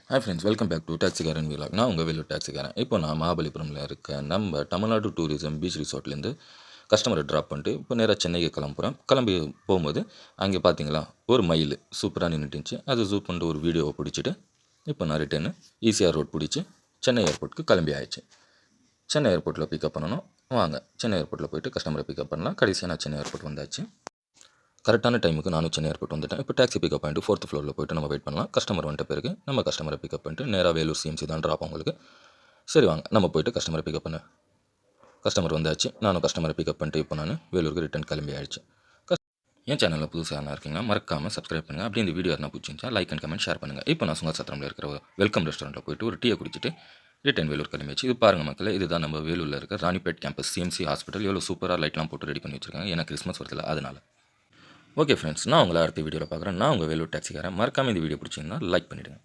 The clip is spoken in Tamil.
Hi friends, welcome back to டாக்ஸிகாரன் வீலாக். நான் உங்கள் வேலூர் டாக்ஸிகாரன். இப்போ நான் மகாபலிபுரமில் இருக்க நம்ம தமிழ்நாடு டூரிசம் பீச் ரிசார்ட்லேருந்து கஸ்டமரை ட்ராப் பண்ணிட்டு இப்போ நேராக சென்னைக்கு கிளம்பி போகும்போது அங்கே பார்த்தீங்களா ஒரு மயில் சூப்பராக நின்றுட்டுருந்துச்சு. அது ஜூப் பண்ணிட்டு ஒரு வீடியோவை பிடிச்சிட்டு இப்போ நான் ரிட்டர்னு ஈசிஆர் ரோட் பிடிச்சி சென்னை ஏர்போர்ட்டுக்கு கிளம்பி ஆயிடுச்சு. சென்னை ஏர்போர்ட்டில் பிக்கப் பண்ணணும். வாங்க சென்னை ஏர்போர்ட்டில் போய்ட்டு கஸ்டமரை பிக்கப் பண்ணலாம். கடைசியாக நான் சென்னை ஏர்போர்ட் வந்தாச்சு. கரெக்டான டைமுக்கு நானும் சென்னை ஏர்போர்ட் வந்துட்டேன். இப்போ டாக்ஸி பிக்கப் பண்ணிட்டு 4th ஃப்ளோரில் போய்ட்டு நம்ம வெயிட் பண்ணலாம். கஸ்டமர் வந்துட்ட பிறகு நம்ம கஸ்டமரை பிக்கப் பண்ணிட்டு நேராக வேலூர் சிஎம்சி தான் ட்ராப் உங்களுக்கு. சரி வாங்க நம்ம போய்ட்டு கஸ்டமரை பிக்கப் பண்ண. கஸ்டமர் வந்தாச்சு. நானும் கஸ்டமரை பிக்கப் பண்ணிட்டு இப்போ நான் வேலூருக்கு ரிட்டன் கிளம்பி ஆயிடுச்சு. என் சேனலில் புதுசாக என்ன இருக்கீங்கன்னா மறக்காமல் சப்ஸ்கிரைப் பண்ணுங்கள். அப்படி இந்த வீடியோ என்ன பிடிச்சிருந்துச்சா லைக் அண்ட் கமெண்ட் ஷேர் பண்ணுங்கள். இப்போ நான் சுங்கசத்திரமில் இருக்கிற வெல்கம் ரெஸ்டாரண்ட்டில் போய்ட்டு ஒரு டீயை குடிச்சிட்டு ரிட்டன் வேலூர் கிளம்பிச்சு. இது பாருங்கள் மக்களே, இதுதான் நம்ம வேலூரில் இருக்க ராணிப்பேட் கேம்பஸ் சிஎம்சி ஹாஸ்பிட்டல். எவ்வளோ சூப்பராக லைட்லாம் போட்டு ரெடி பண்ணி வச்சுருக்காங்க. ஏன்னா கிறிஸ்மஸ் வரதில்ல அதனால். ஓகே ஃப்ரெண்ட்ஸ், நான் உங்களை அடுத்த வீடியோவில் பார்க்குறேன். நான் உங்கள் வேலூர் டாக்ஸிக்காரன். மறக்காமல் இந்த வீடியோ பிடிச்சிங்கன்னா லைக் பண்ணிவிடுங்க.